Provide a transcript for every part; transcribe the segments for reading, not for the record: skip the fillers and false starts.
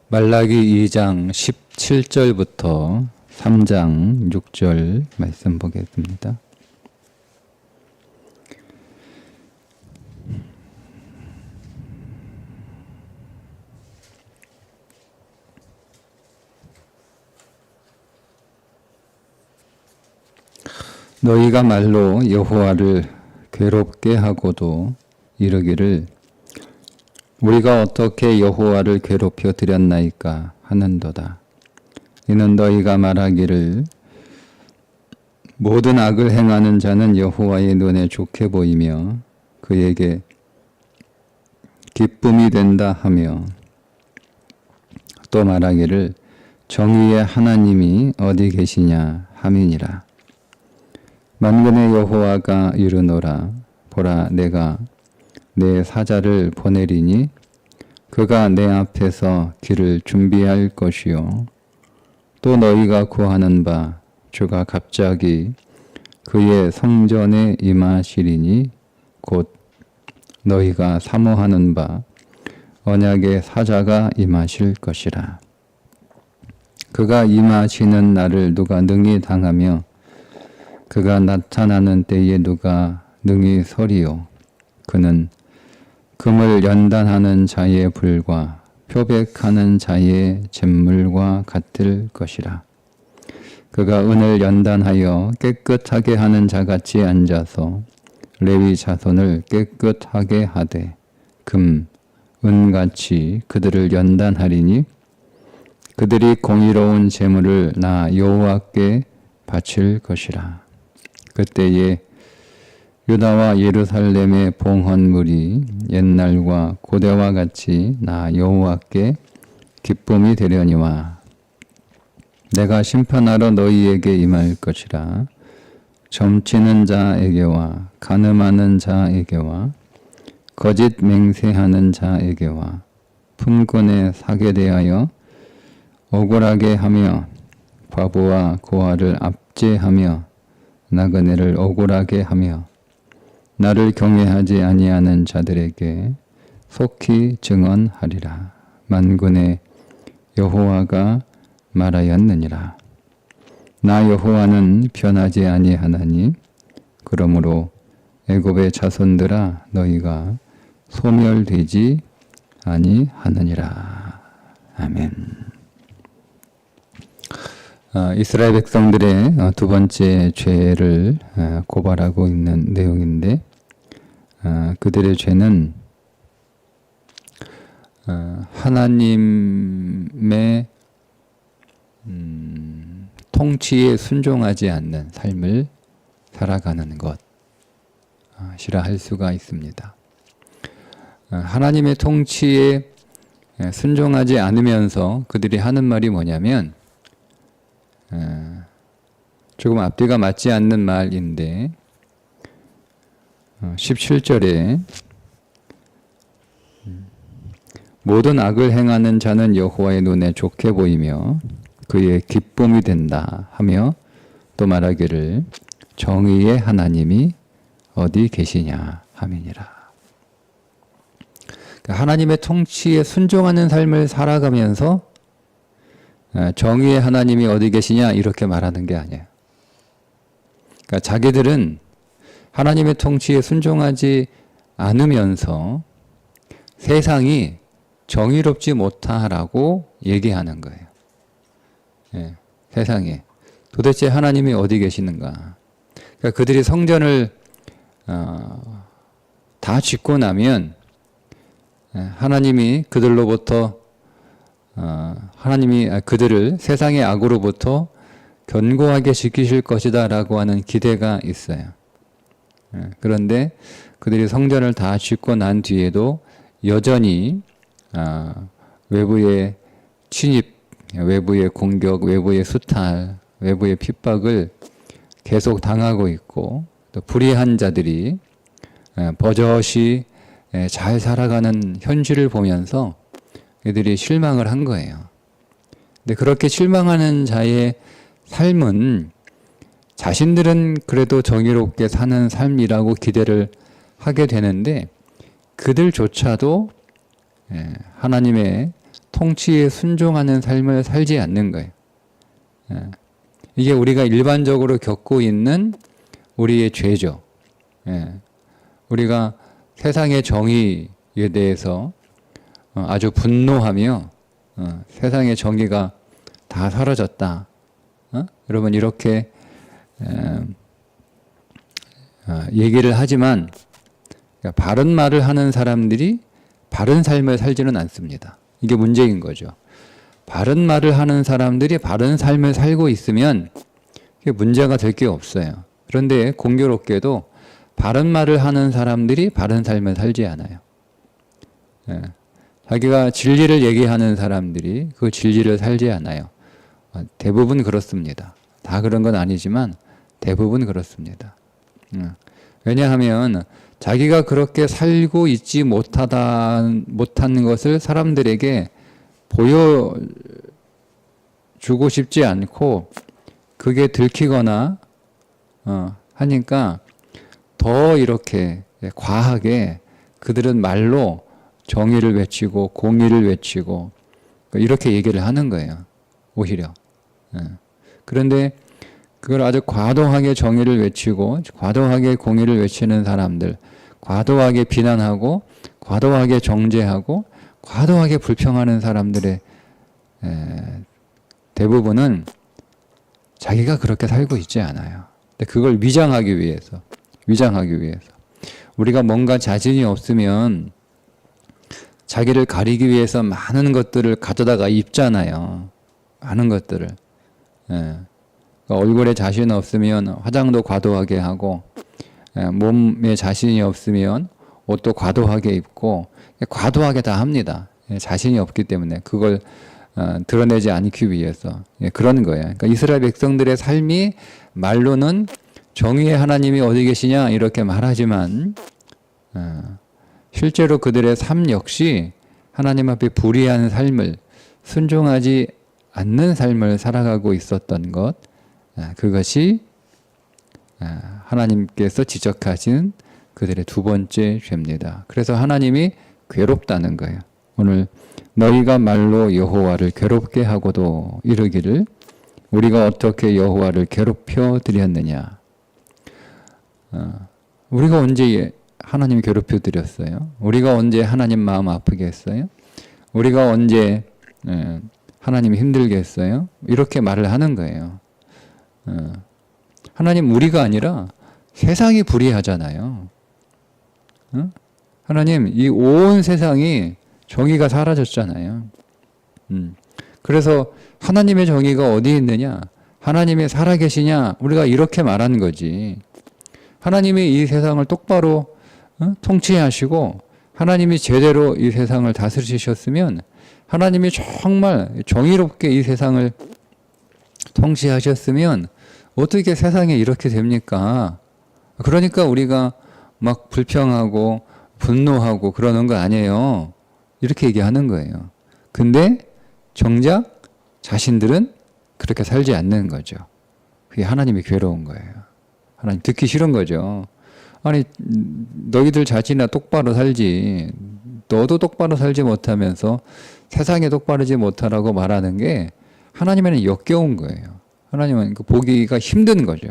말라기 2장 17절부터 3장 6절 말씀 보겠습니다. 너희가 말로 여호와를 괴롭게 하고도 이르기를 우리가 어떻게 여호와를 괴롭혀 드렸나이까 하는도다. 이는 너희가 말하기를 모든 악을 행하는 자는 여호와의 눈에 좋게 보이며 그에게 기쁨이 된다 하며 또 말하기를 정의의 하나님이 어디 계시냐 함이니라. 만군의 여호와가 이르노라. 보라, 내가 내 사자를 보내리니 그가 내 앞에서 길을 준비할 것이요 또 너희가 구하는 바 주가 갑자기 그의 성전에 임하시리니 곧 너희가 사모하는 바 언약의 사자가 임하실 것이라. 그가 임하시는 날을 누가 능히 당하며 그가 나타나는 때에 누가 능히 서리요. 그는 금을 연단하는 자의 불과 표백하는 자의 잿물과 같을 것이라. 그가 은을 연단하여 깨끗하게 하는 자같이 앉아서 레위 자손을 깨끗하게 하되 금, 은같이 그들을 연단하리니 그들이 공의로운 제물을 나 여호와께 바칠 것이라. 그때에 유다와 예루살렘의 봉헌물이 옛날과 고대와 같이 나 여호와께 기쁨이 되려니와 내가 심판하러 너희에게 임할 것이라. 점치는 자에게와 간음하는 자에게와 거짓 맹세하는 자에게와 품꾼에 사게 대하여 억울하게 하며 과부와 고아를 압제하며 나그네를 억울하게 하며 나를 경외하지 아니하는 자들에게 속히 증언하리라. 만군의 여호와가 말하였느니라. 나 여호와는 변하지 아니하나니 그러므로 애굽의 자손들아 너희가 소멸되지 아니하느니라. 아멘. 이스라엘 백성들의 두 번째 죄를 고발하고 있는 내용인데 그들의 죄는 하나님의 통치에 순종하지 않는 삶을 살아가는 것이라 할 수가 있습니다. 하나님의 통치에 순종하지 않으면서 그들이 하는 말이 뭐냐면 조금 앞뒤가 맞지 않는 말인데 17절에 모든 악을 행하는 자는 여호와의 눈에 좋게 보이며 그의 기쁨이 된다 하며 또 말하기를 정의의 하나님이 어디 계시냐 함이니라. 하나님의 통치에 순종하는 삶을 살아가면서 정의의 하나님이 어디 계시냐 이렇게 말하는 게 아니에요. 그러니까 자기들은 하나님의 통치에 순종하지 않으면서 세상이 정의롭지 못하라고 얘기하는 거예요. 세상에 도대체 하나님이 어디 계시는가. 그러니까 그들이 성전을 다 짓고 나면 하나님이 그들로부터 하나님이 그들을 세상의 악으로부터 견고하게 지키실 것이다 라고 하는 기대가 있어요. 그런데 그들이 성전을 다 짓고 난 뒤에도 여전히 외부의 침입, 외부의 공격, 외부의 수탈, 외부의 핍박을 계속 당하고 있고 또 불의한 자들이 버젓이 잘 살아가는 현실을 보면서 그들이 실망을 한 거예요. 근데 그렇게 실망하는 자의 삶은 자신들은 그래도 정의롭게 사는 삶이라고 기대를 하게 되는데 그들조차도 하나님의 통치에 순종하는 삶을 살지 않는 거예요. 이게 우리가 일반적으로 겪고 있는 우리의 죄죠. 우리가 세상의 정의에 대해서 아주 분노하며 세상의 정의가 다 사라졌다. 여러분 이렇게 얘기를 하지만 바른 말을 하는 사람들이 바른 삶을 살지는 않습니다. 이게 문제인 거죠. 바른 말을 하는 사람들이 바른 삶을 살고 있으면 그게 문제가 될 게 없어요. 그런데 공교롭게도 바른 말을 하는 사람들이 바른 삶을 살지 않아요. 자기가 진리를 얘기하는 사람들이 그 진리를 살지 않아요. 대부분 그렇습니다. 다 그런 건 아니지만 대부분 그렇습니다. 왜냐하면 자기가 그렇게 살고 있지 못한 것을 사람들에게 보여주고 싶지 않고 그게 들키거나 하니까 더 이렇게 과하게 그들은 말로 정의를 외치고 공의를 외치고 이렇게 얘기를 하는 거예요. 오히려. 그런데 그걸 아주 과도하게 정의를 외치고 과도하게 공의를 외치는 사람들, 과도하게 비난하고 과도하게 정죄하고 과도하게 불평하는 사람들의 대부분은 자기가 그렇게 살고 있지 않아요. 근데 그걸 위장하기 위해서 우리가 뭔가 자신이 없으면 자기를 가리기 위해서 많은 것들을 가져다가 입잖아요. 많은 것들을. 얼굴에 자신 없으면 화장도 과도하게 하고 몸에 자신이 없으면 옷도 과도하게 입고 과도하게 다 합니다. 자신이 없기 때문에 그걸 드러내지 않기 위해서 그런 거예요. 그러니까 이스라엘 백성들의 삶이 말로는 정의의 하나님이 어디 계시냐 이렇게 말하지만 실제로 그들의 삶 역시 하나님 앞에 불의한 삶을 순종하지 않는 삶을 살아가고 있었던 것, 그것이 하나님께서 지적하신 그들의 두 번째 죄입니다. 그래서 하나님이 괴롭다는 거예요. 오늘 너희가 말로 여호와를 괴롭게 하고도 이르기를 우리가 어떻게 여호와를 괴롭혀 드렸느냐. 우리가 언제 하나님 괴롭혀 드렸어요? 우리가 언제 하나님 마음 아프게 했어요? 우리가 언제 하나님 힘들게 했어요? 이렇게 말을 하는 거예요. 하나님 우리가 아니라 세상이 불의하잖아요. 하나님 이 온 세상이 정의가 사라졌잖아요. 그래서 하나님의 정의가 어디 있느냐? 하나님이 살아계시냐? 우리가 이렇게 말하는 거지. 하나님이 이 세상을 똑바로 통치하시고 하나님이 제대로 이 세상을 다스리셨으면 하나님이 정말 정의롭게 이 세상을 통치하셨으면 어떻게 세상에 이렇게 됩니까? 그러니까 우리가 막 불평하고 분노하고 그러는 거 아니에요. 이렇게 얘기하는 거예요. 근데 정작 자신들은 그렇게 살지 않는 거죠. 그게 하나님이 괴로운 거예요. 하나님 듣기 싫은 거죠. 아니 너희들 자신이나 똑바로 살지. 너도 똑바로 살지 못하면서 세상에 똑바르지 못하라고 말하는 게 하나님에는 역겨운 거예요. 하나님은 그 보기가 힘든 거죠.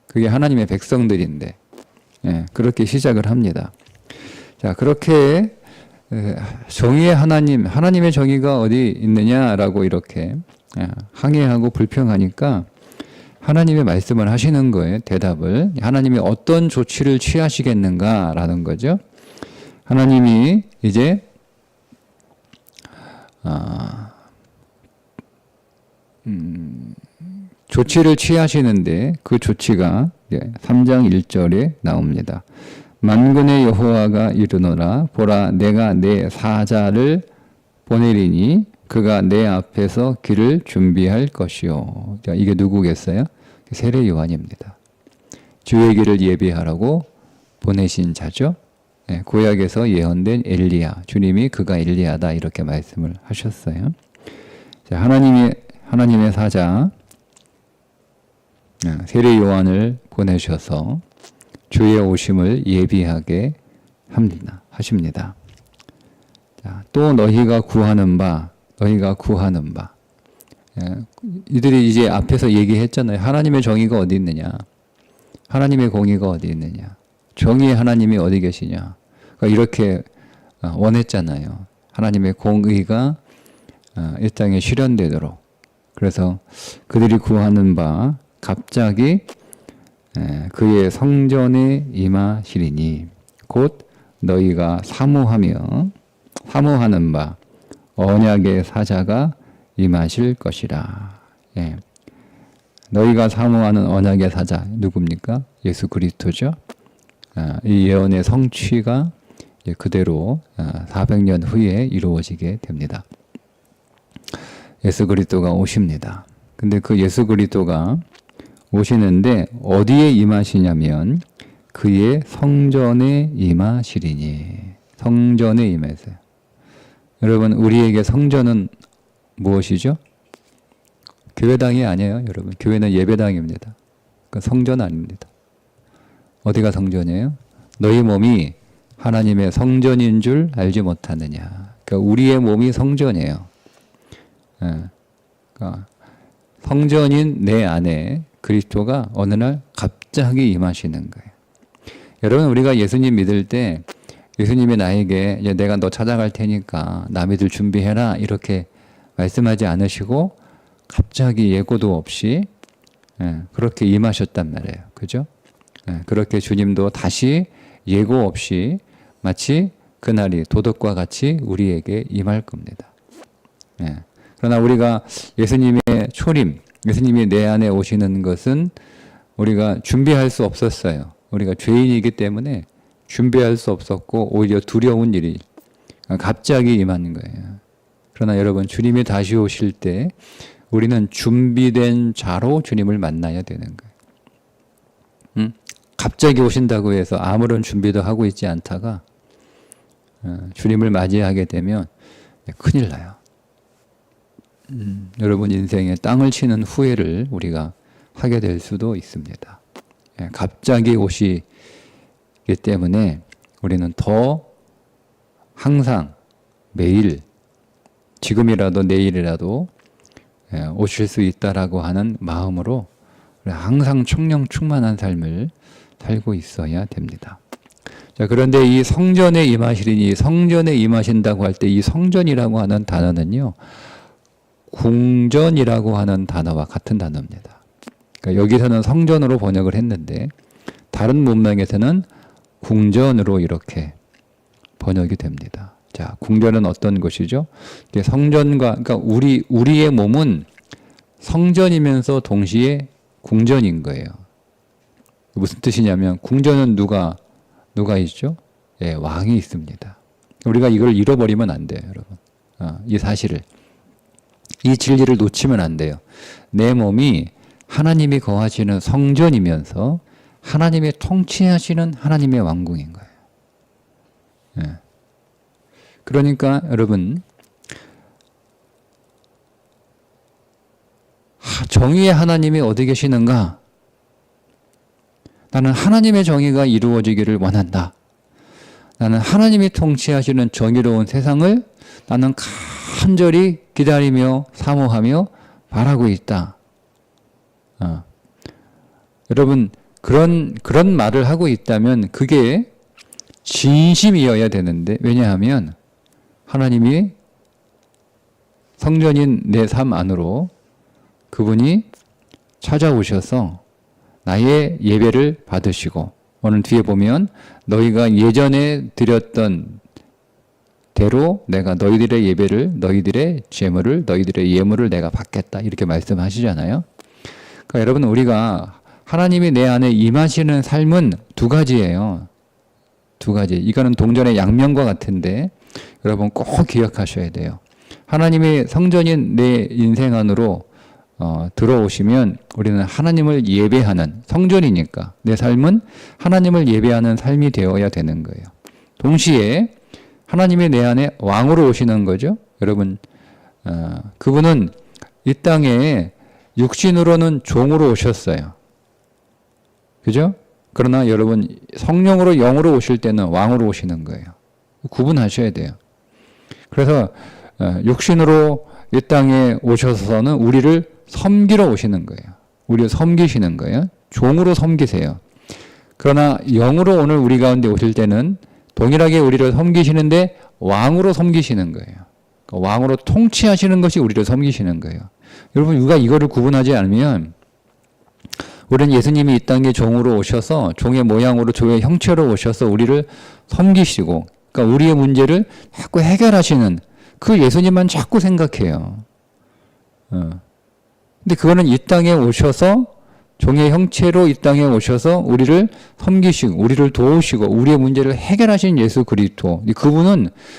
그게 하나님의 백성들인데 그렇게 시작을 합니다. 자, 그렇게 정의의 하나님의 정의가 어디 있느냐라고 이렇게 항의하고 불평하니까 하나님의 말씀을 하시는 거예요. 대답을. 하나님이 어떤 조치를 취하시겠는가라는 거죠. 하나님이 이제 조치를 취하시는데 그 조치가 3장 1절에 나옵니다. 만군의 여호와가 이르노라 보라 내가 내 사자를 보내리니 그가 내 앞에서 길을 준비할 것이요. 이게 누구겠어요? 세례 요한입니다. 주의 길을 예비하라고 보내신 자죠. 구약에서 예언된 엘리야, 주님이 그가 엘리야다 이렇게 말씀을 하셨어요. 자, 하나님의 사자 세례 요한을 보내셔서 주의 오심을 예비하게 하십니다. 자, 또 너희가 구하는 바. 예, 이들이 이제 앞에서 얘기했잖아요. 하나님의 정의가 어디 있느냐? 하나님의 공의가 어디 있느냐? 정의의 하나님이 어디 계시냐? 그러니까 이렇게 원했잖아요. 하나님의 공의가 이 땅에 실현되도록. 그래서 그들이 구하는 바 갑자기 그의 성전에 임하시리니 곧 너희가 사모하는 바 언약의 사자가 임하실 것이라. 예. 너희가 사모하는 언약의 사자 누굽니까? 예수 그리스도죠. 이 예언의 성취가 그대로 400년 후에 이루어지게 됩니다. 예수 그리스도가 오십니다. 근데 그 예수 그리스도가 오시는데 어디에 임하시냐면 그의 성전에 임하시리니. 성전에 임하세요. 여러분, 우리에게 성전은 무엇이죠? 교회당이 아니에요, 여러분. 교회는 예배당입니다. 그러니까 성전 아닙니다. 어디가 성전이에요? 너희 몸이 하나님의 성전인 줄 알지 못하느냐. 그러니까 우리의 몸이 성전이에요. 그러니까 성전인 내 안에 그리스도가 어느 날 갑자기 임하시는 거예요. 여러분, 우리가 예수님 믿을 때 예수님이 나에게 이제 내가 너 찾아갈 테니까 나 믿을 준비해라 이렇게 말씀하지 않으시고 갑자기 예고도 없이 그렇게 임하셨단 말이에요. 그죠? 그렇게 주님도 다시 예고 없이 마치 그날이 도덕과 같이 우리에게 임할 겁니다. 그러나 우리가 예수님의 초림, 예수님이 내 안에 오시는 것은 우리가 준비할 수 없었어요. 우리가 죄인이기 때문에 준비할 수 없었고 오히려 두려운 일이 갑자기 임하는 거예요. 그러나 여러분, 주님이 다시 오실 때 우리는 준비된 자로 주님을 만나야 되는 거예요. 갑자기 오신다고 해서 아무런 준비도 하고 있지 않다가 주님을 맞이하게 되면 큰일 나요. 여러분 인생에 땅을 치는 후회를 우리가 하게 될 수도 있습니다. 갑자기 오시기 때문에 우리는 더 항상 매일 지금이라도 내일이라도 오실 수 있다라고 하는 마음으로 항상 청령 충만한 삶을 살고 있어야 됩니다. 자, 그런데 이 성전에 임하시리니, 성전에 임하신다고 할 때 이 성전이라고 하는 단어는요, 궁전이라고 하는 단어와 같은 단어입니다. 그러니까 여기서는 성전으로 번역을 했는데 다른 문맥에서는 궁전으로 이렇게 번역이 됩니다. 자, 궁전은 어떤 것이죠? 성전과, 그러니까 우리의 몸은 성전이면서 동시에 궁전인 거예요. 무슨 뜻이냐면 궁전은 누가 있죠? 예, 왕이 있습니다. 우리가 이걸 잃어버리면 안 돼요, 여러분. 이 사실을. 이 진리를 놓치면 안 돼요. 내 몸이 하나님이 거하시는 성전이면서 하나님이 통치하시는 하나님의 왕궁인 거예요. 예. 그러니까 여러분, 정의의 하나님이 어디 계시는가? 나는 하나님의 정의가 이루어지기를 원한다. 나는 하나님이 통치하시는 정의로운 세상을 나는 간절히 기다리며 사모하며 바라고 있다. 여러분, 그런 말을 하고 있다면 그게 진심이어야 되는데, 왜냐하면 하나님이 성전인 내 삶 안으로 그분이 찾아오셔서 나의 예배를 받으시고, 오늘 뒤에 보면 너희가 예전에 드렸던 대로 내가 너희들의 예배를, 너희들의 제물을, 너희들의 예물을 내가 받겠다, 이렇게 말씀하시잖아요. 그러니까 여러분, 우리가 하나님이 내 안에 임하시는 삶은 두 가지예요. 두 가지. 이거는 동전의 양면과 같은데 여러분 꼭 기억하셔야 돼요. 하나님의 성전인 내 인생 안으로 들어오시면 우리는 하나님을 예배하는, 성전이니까 내 삶은 하나님을 예배하는 삶이 되어야 되는 거예요. 동시에 하나님이 내 안에 왕으로 오시는 거죠. 여러분, 그분은 이 땅에 육신으로는 종으로 오셨어요. 그죠? 그러나 여러분, 성령으로 영으로 오실 때는 왕으로 오시는 거예요. 구분하셔야 돼요. 그래서 육신으로 이 땅에 오셔서는 우리를 섬기러 오시는 거예요. 우리를 섬기시는 거예요. 종으로 섬기세요. 그러나 영으로 오늘 우리 가운데 오실 때는 동일하게 우리를 섬기시는데 왕으로 섬기시는 거예요. 그러니까 왕으로 통치하시는 것이 우리를 섬기시는 거예요. 여러분, 우리가 이거를 구분하지 않으면 우리는 예수님이 이 땅에 종으로 오셔서 종의 모양으로 종의 형체로 오셔서 우리를 섬기시고, 그러니까 우리의 문제를 자꾸 해결하시는 그 예수님만 자꾸 생각해요. 근데 그거는 이 땅에 오셔서 종의 형체로 이 땅에 오셔서 우리를 섬기시고 우리를 도우시고 우리의 문제를 해결하신 예수 그리스도,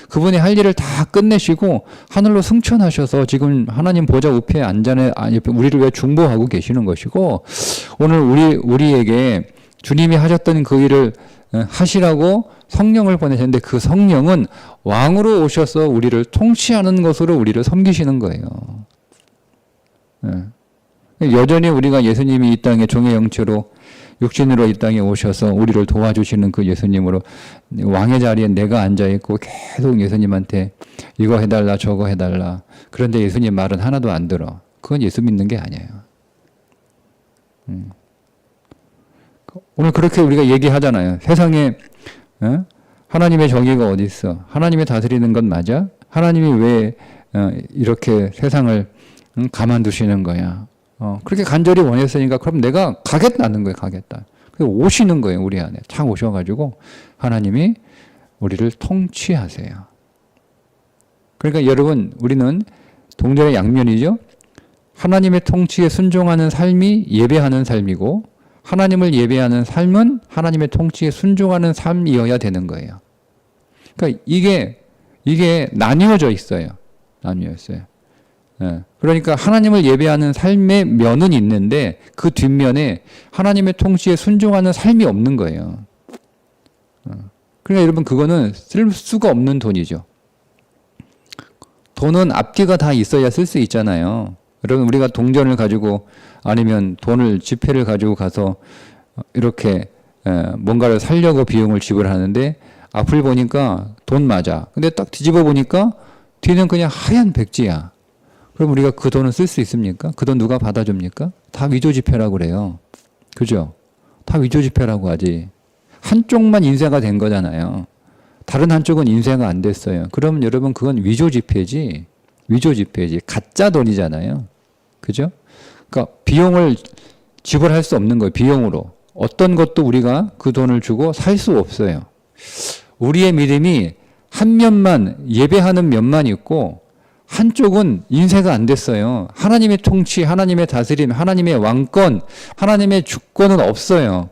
그분의 할 일을 다 끝내시고 하늘로 승천하셔서 지금 하나님 보좌 우편에 우리를 위해 중보하고 계시는 것이고, 오늘 우리에게 주님이 하셨던 그 일을 하시라고 성령을 보내셨는데, 그 성령은 왕으로 오셔서 우리를 통치하는 것으로 우리를 섬기시는 거예요. 여전히 우리가 예수님이 이 땅에 종의 형체로 육신으로 이 땅에 오셔서 우리를 도와주시는 그 예수님으로 왕의 자리에 내가 앉아있고 계속 예수님한테 이거 해달라 저거 해달라. 그런데 예수님 말은 하나도 안 들어. 그건 예수 믿는 게 아니에요. 오늘 그렇게 우리가 얘기하잖아요. 세상에 하나님의 정의가 어디 있어? 하나님이 다스리는 건 맞아? 하나님이 왜 이렇게 세상을 가만두시는 거야? 그렇게 간절히 원했으니까 그럼 내가 가겠다는 거예요. 가겠다. 오시는 거예요. 우리 안에 착 오셔가지고 하나님이 우리를 통치하세요. 그러니까 여러분, 우리는 동전의 양면이죠. 하나님의 통치에 순종하는 삶이 예배하는 삶이고, 하나님을 예배하는 삶은 하나님의 통치에 순종하는 삶이어야 되는 거예요. 그러니까 이게 나뉘어져 있어요. 나뉘어졌어요. 그러니까 하나님을 예배하는 삶의 면은 있는데 그 뒷면에 하나님의 통치에 순종하는 삶이 없는 거예요. 그러니까 여러분, 그거는 쓸 수가 없는 돈이죠. 돈은 앞뒤가 다 있어야 쓸 수 있잖아요. 여러분, 우리가 동전을 가지고 아니면 지폐를 가지고 가서 이렇게 뭔가를 사려고 비용을 지불하는데 앞을 보니까 돈 맞아. 근데 딱 뒤집어 보니까 뒤는 그냥 하얀 백지야. 그럼 우리가 그 돈을 쓸 수 있습니까? 그 돈 누가 받아줍니까? 다 위조지폐라고 그래요. 그죠? 다 위조지폐라고 하지. 한쪽만 인쇄가 된 거잖아요. 다른 한쪽은 인쇄가 안 됐어요. 그럼 여러분, 그건 위조지폐지. 가짜 돈이잖아요. 그죠? 그러니까 비용을 지불할 수 없는 거예요. 비용으로. 어떤 것도 우리가 그 돈을 주고 살 수 없어요. 우리의 믿음이 한 면만, 예배하는 면만 있고 한쪽은 인쇄가 안 됐어요. 하나님의 통치, 하나님의 다스림, 하나님의 왕권, 하나님의 주권은 없어요.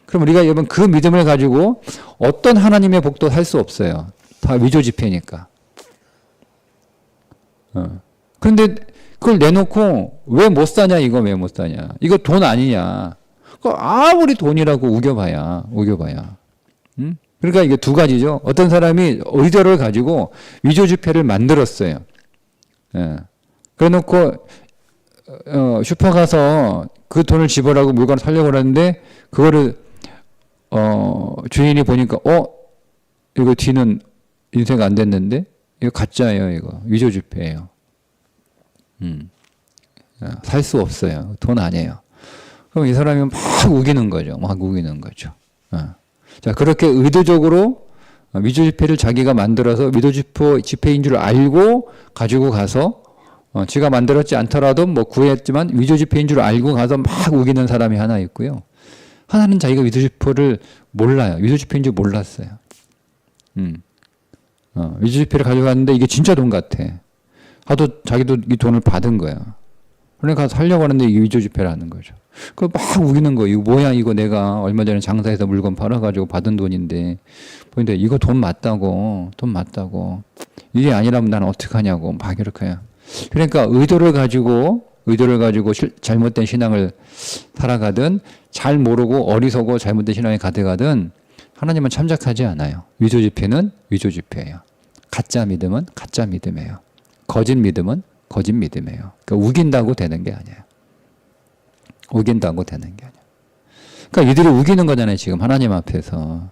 그럼 우리가 여러분 그 믿음을 가지고 어떤 하나님의 복도 살 수 없어요. 다 위조지폐니까. 그런데 그걸 내놓고 왜 못 사냐, 왜 못 사냐. 이거 돈 아니냐. 아무리 돈이라고 우겨봐야. 그러니까 이게 두 가지죠. 어떤 사람이 의도를 가지고 위조지폐를 만들었어요. 그래 놓고 슈퍼 가서 그 돈을 지불하고 물건을 사려고 하는데 그거를 주인이 보니까 이거 뒤는 인쇄가 안 됐는데 이거 가짜예요. 이거 위조지폐예요. 살 수 없어요. 돈 아니에요. 그럼 이 사람이 막 우기는 거죠. 자, 그렇게 의도적으로 위조지폐를 자기가 만들어서 위조지폐인 줄 알고 가지고 가서 지가 만들었지 않더라도 뭐 구했지만 위조지폐인 줄 알고 가서 막 우기는 사람이 하나 있고요. 하나는 자기가 위조지폐를 몰라요. 위조지폐인 줄 몰랐어요. 위조지폐를 가져갔는데 이게 진짜 돈 같아. 하도 자기도 이 돈을 받은 거야. 그러니까 가서 살려고 하는데 이게 위조지폐라는 거죠. 그 막 우기는 거예요. 이거 뭐야, 이거 내가 얼마 전에 장사해서 물건 팔아가지고 받은 돈인데. 근데 이거 돈 맞다고. 이게 아니라면 나는 어떡하냐고. 막 이렇게 해요. 그러니까 의도를 가지고 잘못된 신앙을 살아가든 잘 모르고 어리석고 잘못된 신앙에 가득하든 하나님은 참작하지 않아요. 위조지폐는 위조지폐예요. 가짜 믿음은 가짜 믿음이에요. 거짓 믿음은 거짓 믿음이에요. 그러니까 우긴다고 되는 게 아니에요. 그러니까 이들이 우기는 거잖아요. 지금 하나님 앞에서.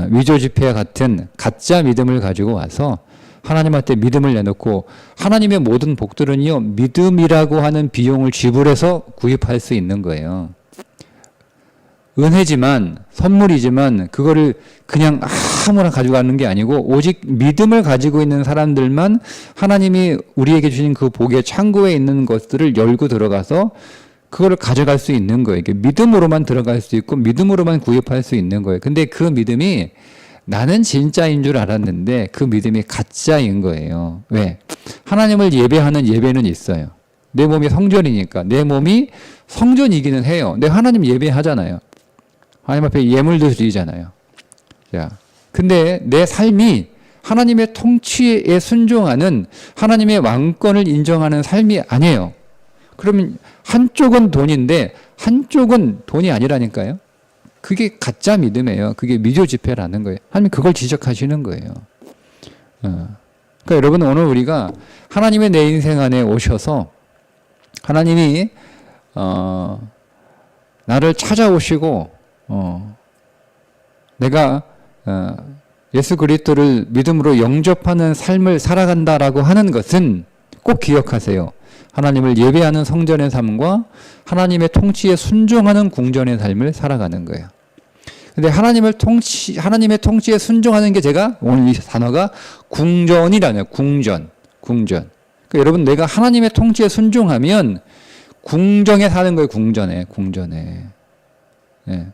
위조지폐와 같은 가짜 믿음을 가지고 와서 하나님한테 믿음을 내놓고 하나님의 모든 복들은요 믿음이라고 하는 비용을 지불해서 구입할 수 있는 거예요. 은혜지만 선물이지만 그거를 그냥 아무나 가져가는 게 아니고 오직 믿음을 가지고 있는 사람들만 하나님이 우리에게 주신 그 복의 창고에 있는 것들을 열고 들어가서 그거를 가져갈 수 있는 거예요. 이게 믿음으로만 들어갈 수 있고 믿음으로만 구입할 수 있는 거예요. 근데 그 믿음이 나는 진짜인 줄 알았는데 그 믿음이 가짜인 거예요. 왜? 하나님을 예배하는 예배는 있어요. 내 몸이 성전이니까. 내 몸이 성전이기는 해요. 내가 하나님 예배하잖아요. 하나님 앞에 예물도 드리잖아요. 자, 근데 내 삶이 하나님의 통치에 순종하는 하나님의 왕권을 인정하는 삶이 아니에요. 그러면 한쪽은 돈인데 한쪽은 돈이 아니라니까요. 그게 가짜 믿음이에요. 그게 미조 지폐라는 거예요. 하나님 그걸 지적하시는 거예요. 그러니까 여러분 오늘 우리가 하나님의 내 인생 안에 오셔서 하나님이 나를 찾아오시고 내가 예수 그리스도를 믿음으로 영접하는 삶을 살아간다라고 하는 것은 꼭 기억하세요. 하나님을 예배하는 성전의 삶과 하나님의 통치에 순종하는 궁전의 삶을 살아가는 거예요. 근데 하나님의 통치에 순종하는 게 제가 오늘 이 단어가 궁전이라네요. 궁전. 그러니까 여러분 내가 하나님의 통치에 순종하면 궁정에 사는 거예요. 궁전에. 예.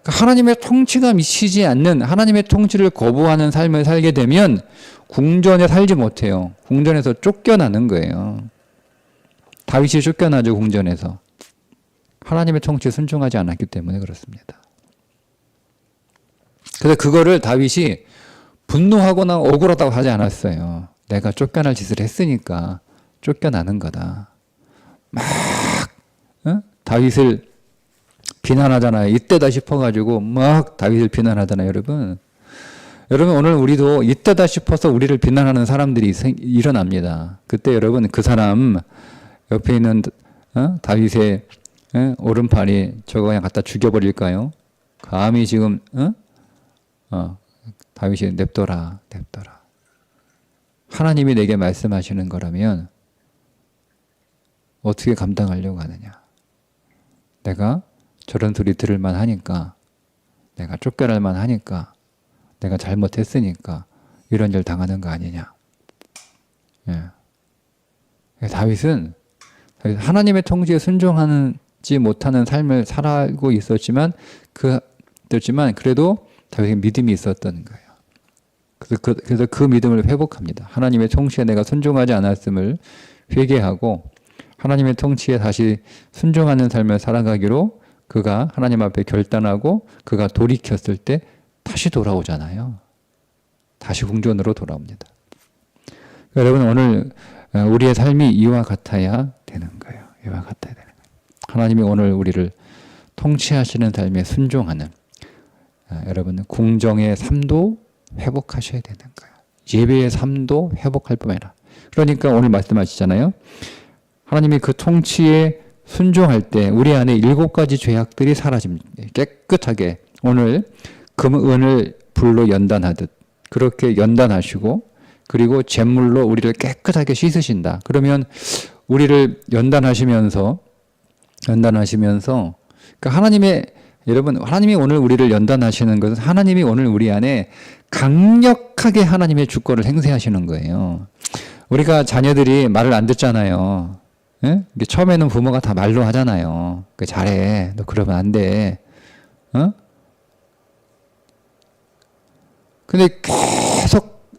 하나님의 통치가 미치지 않는 하나님의 통치를 거부하는 삶을 살게 되면 궁전에 살지 못해요. 궁전에서 쫓겨나는 거예요. 다윗이 쫓겨나죠. 궁전에서. 하나님의 통치에 순종하지 않았기 때문에 그렇습니다. 그래서 그거를 다윗이 분노하거나 억울하다고 하지 않았어요. 내가 쫓겨날 짓을 했으니까 쫓겨나는 거다. 막 다윗을 비난하잖아요. 이때다 싶어가지고 막 다윗을 비난하잖아요. 여러분 오늘 우리도 이때다 싶어서 우리를 비난하는 사람들이 일어납니다. 그때 여러분 그 사람 옆에 있는 다윗의 오른팔이 저거 그냥 갖다 죽여버릴까요? 감히 지금 다윗이 냅둬라. 하나님이 내게 말씀하시는 거라면 어떻게 감당하려고 하느냐. 내가 저런 소리 들을만 하니까, 내가 쫓겨날만 하니까, 내가 잘못했으니까 이런 일 당하는 거 아니냐. 예. 다윗은 하나님의 통치에 순종하지 못하는 삶을 살아가고 있었지만 그래도 다윗에게 믿음이 있었던 거예요. 그래서 그 믿음을 회복합니다. 하나님의 통치에 내가 순종하지 않았음을 회개하고 하나님의 통치에 다시 순종하는 삶을 살아가기로 그가 하나님 앞에 결단하고 그가 돌이켰을 때 다시 돌아오잖아요. 다시 궁전으로 돌아옵니다. 여러분 오늘 우리의 삶이 이와 같아야 되는 거예요. 이와 같아야 되는 거예요. 하나님이 오늘 우리를 통치하시는 삶에 순종하는 여러분 궁정의 삶도 회복하셔야 되는 거예요. 예배의 삶도 회복할 뿐만 아니라 그러니까 오늘 말씀하시잖아요. 하나님이 그 통치에 순종할 때 우리 안에 7가지 죄악들이 사라집니다. 깨끗하게 오늘 금은을 불로 연단하듯 그렇게 연단하시고 그리고 잿물로 우리를 깨끗하게 씻으신다. 그러면 우리를 연단하시면서 그러니까 하나님이 오늘 우리를 연단하시는 것은 하나님이 오늘 우리 안에 강력하게 하나님의 주권을 행사하시는 거예요. 우리가 자녀들이 말을 안 듣잖아요. 예? 처음에는 부모가 다 말로 하잖아요. 잘해. 너 그러면 안 돼. 근데 계속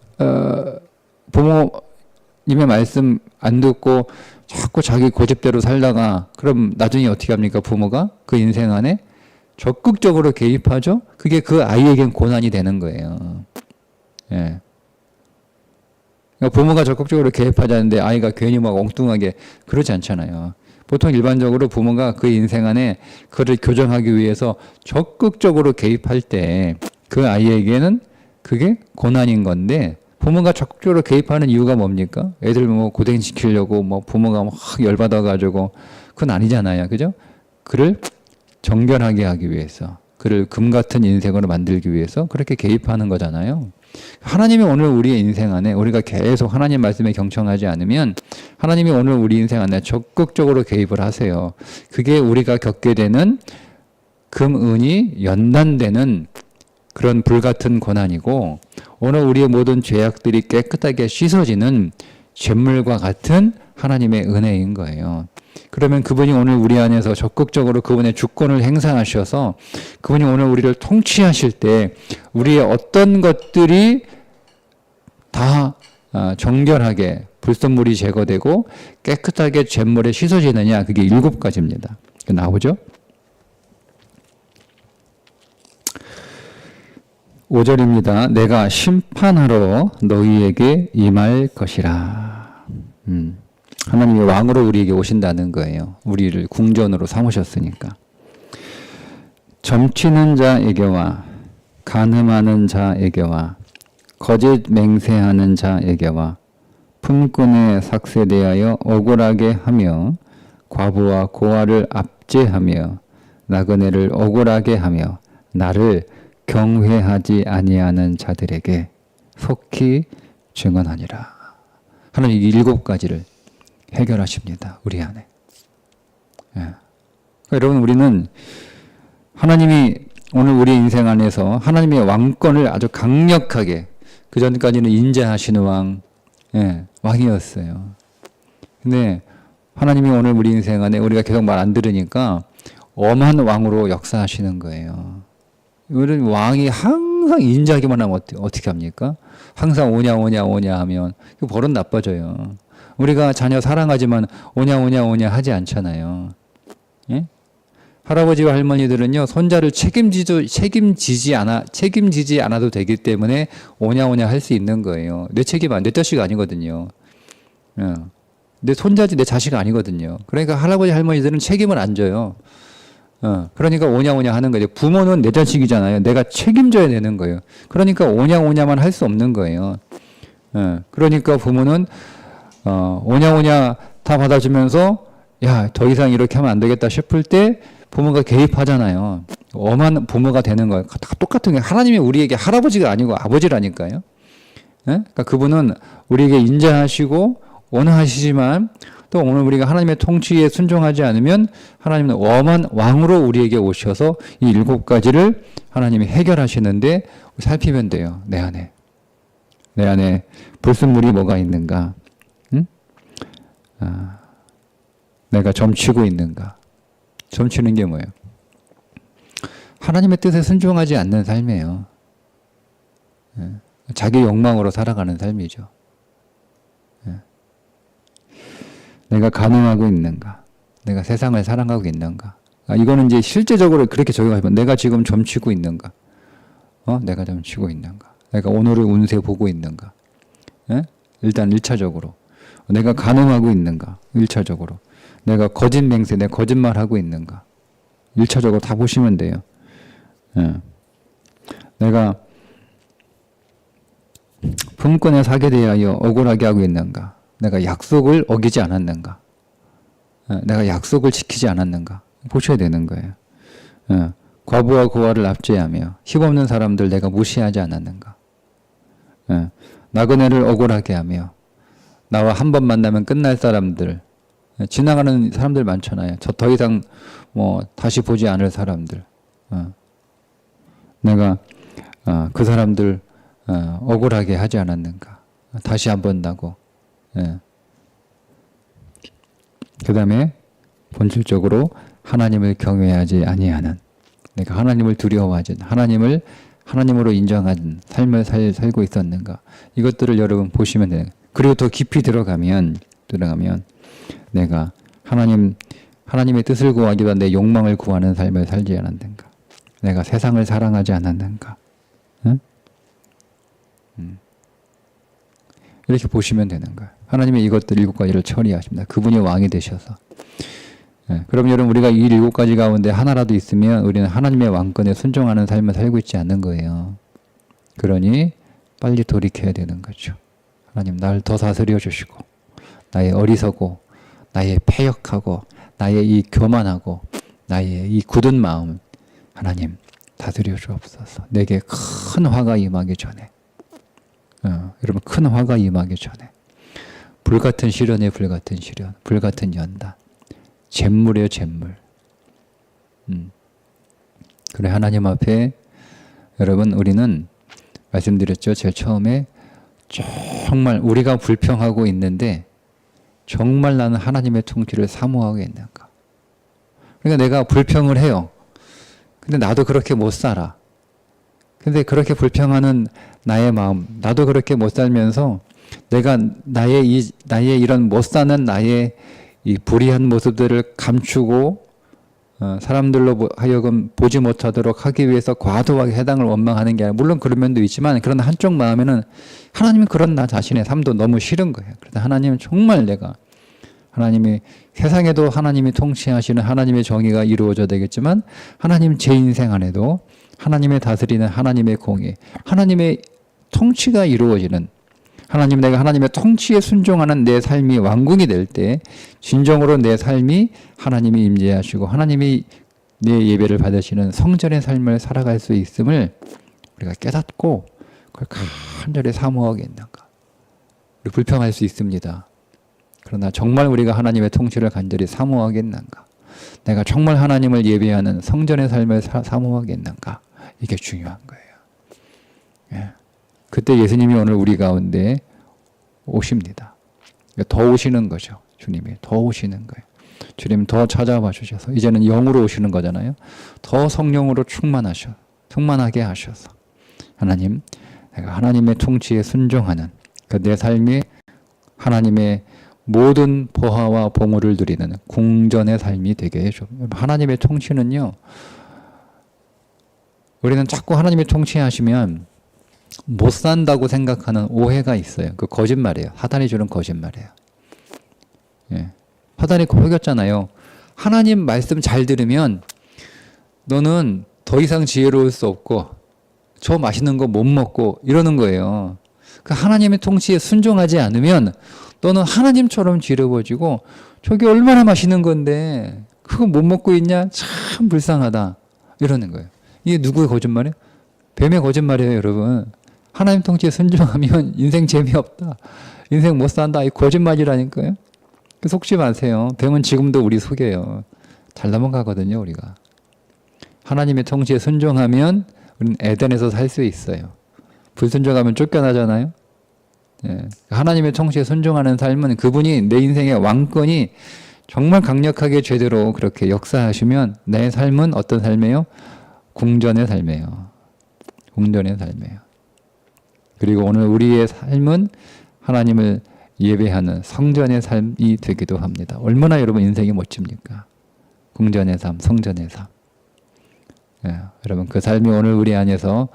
부모님의 말씀 안 듣고 자꾸 자기 고집대로 살다가 그럼 나중에 어떻게 합니까? 부모가 그 인생 안에 적극적으로 개입하죠. 그게 그 아이에겐 고난이 되는 거예요. 예. 그러니까 부모가 적극적으로 개입하자는데 아이가 괜히 막 엉뚱하게 그러지 않잖아요. 보통 일반적으로 부모가 그 인생 안에 그를 교정하기 위해서 적극적으로 개입할 때 그 아이에게는 그게 고난인 건데 부모가 적극적으로 개입하는 이유가 뭡니까? 애들 뭐 고생시키려고 뭐 부모가 막 열받아가지고 그건 아니잖아요. 그죠? 그를 정결하게 하기 위해서 그를 금 같은 인생으로 만들기 위해서 그렇게 개입하는 거잖아요. 하나님이 오늘 우리의 인생 안에 우리가 계속 하나님 말씀에 경청하지 않으면 하나님이 오늘 우리 인생 안에 적극적으로 개입을 하세요. 그게 우리가 겪게 되는 금은이 연단되는 그런 불같은 고난이고 오늘 우리의 모든 죄악들이 깨끗하게 씻어지는 잿물과 같은 하나님의 은혜인 거예요. 그러면 그분이 오늘 우리 안에서 적극적으로 그분의 주권을 행사하셔서 그분이 오늘 우리를 통치하실 때 우리의 어떤 것들이 다 정결하게 불순물이 제거되고 깨끗하게 잿물에 씻어지느냐, 그게 7가지입니다. 나오죠? 5절입니다. 내가 심판하러 너희에게 임할 것이라. 하나님이 왕으로 우리에게 오신다는 거예요. 우리를 궁전으로 삼으셨으니까. 점치는 자에게와 간음하는 자에게와 거짓 맹세하는 자에게와 품꾼에 삭세대하여 억울하게 하며 과부와 고아를 압제하며 나그네를 억울하게 하며 나를 경외하지 아니하는 자들에게 속히 증언하니라. 하나님 이 7가지를 해결하십니다. 우리 안에. 예. 그러니까 여러분 우리는 하나님이 오늘 우리 인생 안에서 하나님의 왕권을 아주 강력하게, 그 전까지는 인자하시는 왕, 예, 왕이었어요. 근데 하나님이 오늘 우리 인생 안에 우리가 계속 말 안 들으니까 엄한 왕으로 역사하시는 거예요. 우리는 왕이 항상 인자하기만 하면 어떻게 합니까? 항상 오냐 하면 그 버릇 나빠져요. 우리가 자녀 사랑하지만 오냐 하지 않잖아요. 예? 할아버지와 할머니들은요, 손자를 책임지지 않아도 되기 때문에 오냐 할 수 있는 거예요. 내 자식 아니거든요. 예. 내 손자지 내 자식 아니거든요. 그러니까 할아버지 할머니들은 책임을 안 져요. 그러니까 오냐 하는 거예요. 부모는 내 자식이잖아요. 내가 책임져야 되는 거예요. 그러니까 오냐만 할 수 없는 거예요. 그러니까 부모는 오냐 다 받아주면서 야, 더 이상 이렇게 하면 안 되겠다 싶을 때 부모가 개입하잖아요. 엄한 부모가 되는 거예요. 다 똑같은 게 하나님이 우리에게 할아버지가 아니고 아버지라니까요. 그러니까 그분은 우리에게 인자하시고 온화하시지만 또 오늘 우리가 하나님의 통치에 순종하지 않으면 하나님은 엄한 왕으로 우리에게 오셔서 이 7가지를 하나님이 해결하시는데 살피면 돼요. 내 안에 불순물이 뭐가 있는가? 응? 내가 점치고 있는가? 점치는 게 뭐예요? 하나님의 뜻에 순종하지 않는 삶이에요. 자기 욕망으로 살아가는 삶이죠. 내가 간음하고 있는가? 내가 세상을 사랑하고 있는가? 이거는 이제 실제적으로 그렇게 적용하면 내가 지금 점치고 있는가? 내가 점치고 있는가? 내가 오늘의 운세 보고 있는가? 일단 1차적으로. 내가 간음하고 있는가? 1차적으로. 내가 내 거짓말하고 있는가? 1차적으로 다 보시면 돼요. 내가 품꾼에 사게 대하여 억울하게 하고 있는가? 내가 약속을 어기지 않았는가? 내가 약속을 지키지 않았는가? 보셔야 되는 거예요. 과부와 고아를 압제하며 힘없는 사람들 내가 무시하지 않았는가? 나그네를 억울하게 하며 나와 한 번 만나면 끝날 사람들, 지나가는 사람들 많잖아요. 더 이상 다시 보지 않을 사람들. 내가 그 사람들 억울하게 하지 않았는가? 다시 안 본다고. 그 다음에 본질적으로 하나님을 경외하지 아니하는, 내가 하나님을 두려워하지, 하나님으로 인정하는 삶을 살고 있었는가? 이것들을 여러분 보시면 돼요. 그리고 더 깊이 들어가면 내가 하나님의 뜻을 구하기보다 내 욕망을 구하는 삶을 살지 않았는가? 내가 세상을 사랑하지 않았는가? 이렇게 보시면 되는 거예요. 하나님의 이것들 7가지를 처리하십니다. 그분이 왕이 되셔서. 그럼 여러분 우리가 이 7가지 가운데 하나라도 있으면 우리는 하나님의 왕권에 순종하는 삶을 살고 있지 않는 거예요. 그러니 빨리 돌이켜야 되는 거죠. 하나님 날 더 다스려 주시고 나의 어리석고 나의 패역하고 나의 이 교만하고 나의 이 굳은 마음 하나님 다스려 주옵소서. 내게 큰 화가 임하기 전에, 여러분 큰 화가 임하기 전에, 불같은 시련에 불같은 시련, 불같은 연단, 잿물이에요, 잿물. 그래, 하나님 앞에 여러분 우리는 말씀드렸죠. 제일 처음에 정말 우리가 불평하고 있는데 정말 나는 하나님의 통치를 사모하고 있는가. 그러니까 내가 불평을 해요. 근데 나도 그렇게 못 살아. 근데 그렇게 불평하는 나의 마음, 나도 그렇게 못 살면서 내가 나의 이런 못 사는 나의 이 불의한 모습들을 감추고 사람들로 하여금 보지 못하도록 하기 위해서 과도하게 해당을 원망하는 게 아니라, 물론 그런 면도 있지만, 그러나 한쪽 마음에는 하나님은 그런 나 자신의 삶도 너무 싫은 거예요. 그래서 하나님은 정말 내가, 하나님이 세상에도 하나님이 통치하시는 하나님의 정의가 이루어져야 되겠지만, 하나님 제 인생 안에도 하나님의 다스리는 하나님의 공의, 하나님의 통치가 이루어지는, 하나님, 내가 하나님의 통치에 순종하는 내 삶이 왕궁이 될 때 진정으로 내 삶이 하나님이 임재하시고 하나님이 내 예배를 받으시는 성전의 삶을 살아갈 수 있음을 우리가 깨닫고 그걸 간절히 사모하고 있는가. 우리 불평할 수 있습니다. 그러나 정말 우리가 하나님의 통치를 간절히 사모하겠는가. 내가 정말 하나님을 예배하는 성전의 삶을 사모하겠는가. 이게 중요한 거예요. 예. 그때 예수님이 오늘 우리 가운데 오십니다. 더 오시는 거죠. 주님이 더 오시는 거예요. 주님 더 찾아와 주셔서 이제는 영으로 오시는 거잖아요. 더 성령으로 충만하게 하셔서 하나님, 내가 하나님의 통치에 순종하는 그 내 삶이 하나님의 모든 보화와 보물을 누리는 궁전의 삶이 되게 해줘. 하나님의 통치는요, 우리는 자꾸 하나님의 통치하시면 못 산다고 생각하는 오해가 있어요. 그 거짓말이에요. 사단이 주는 거짓말이에요. 예. 사단이 속였잖아요. 하나님 말씀 잘 들으면 너는 더 이상 지혜로울 수 없고 저 맛있는 거 못 먹고 이러는 거예요. 그 하나님의 통치에 순종하지 않으면 너는 하나님처럼 지혜로워지고 저게 얼마나 맛있는 건데 그거 못 먹고 있냐? 참 불쌍하다. 이러는 거예요. 이게 누구의 거짓말이에요? 뱀의 거짓말이에요, 여러분. 하나님 통치에 순종하면 인생 재미없다. 인생 못 산다. 이 거짓말이라니까요. 속지 마세요. 뱀은 지금도 우리 속여요. 잘 넘어가거든요, 우리가. 하나님의 통치에 순종하면 우리는 에덴에서 살 수 있어요. 불순종하면 쫓겨나잖아요. 예. 하나님의 통치에 순종하는 삶은 그분이 내 인생의 왕권이 정말 강력하게 제대로 그렇게 역사하시면 내 삶은 어떤 삶이에요? 궁전의 삶이에요. 궁전의 삶이에요. 그리고 오늘 우리의 삶은 하나님을 예배하는 성전의 삶이 되기도 합니다. 얼마나 여러분 인생이 멋집니까? 궁전의 삶, 성전의 삶. 예, 여러분 그 삶이 오늘 우리 안에서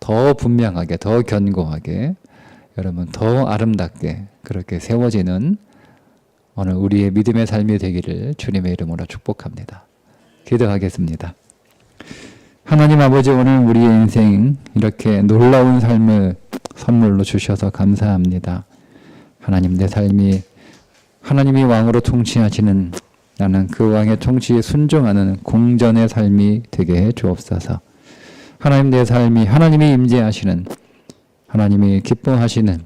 더 분명하게, 더 견고하게, 여러분 더 아름답게 그렇게 세워지는 오늘 우리의 믿음의 삶이 되기를 주님의 이름으로 축복합니다. 기도하겠습니다. 하나님 아버지, 오늘 우리의 인생 이렇게 놀라운 삶을 선물로 주셔서 감사합니다. 하나님, 내 삶이 하나님이 왕으로 통치하시는, 나는 그 왕의 통치에 순종하는 궁전의 삶이 되게 해 주옵소서. 하나님, 내 삶이 하나님이 임재하시는, 하나님이 기뻐하시는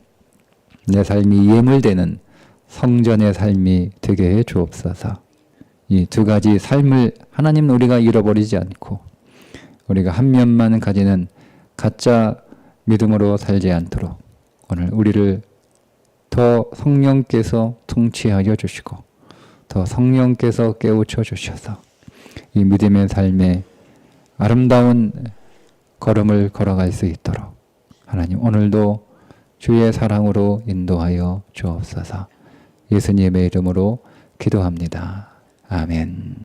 내 삶이 예물되는 성전의 삶이 되게 해 주옵소서. 이 두 가지 삶을 하나님 우리가 잃어버리지 않고 우리가 한 면만 가지는 가짜 믿음으로 살지 않도록 오늘 우리를 더 성령께서 통치하여 주시고 더 성령께서 깨우쳐 주셔서 이 믿음의 삶에 아름다운 걸음을 걸어갈 수 있도록 하나님 오늘도 주의 사랑으로 인도하여 주옵소서. 예수님의 이름으로 기도합니다. 아멘.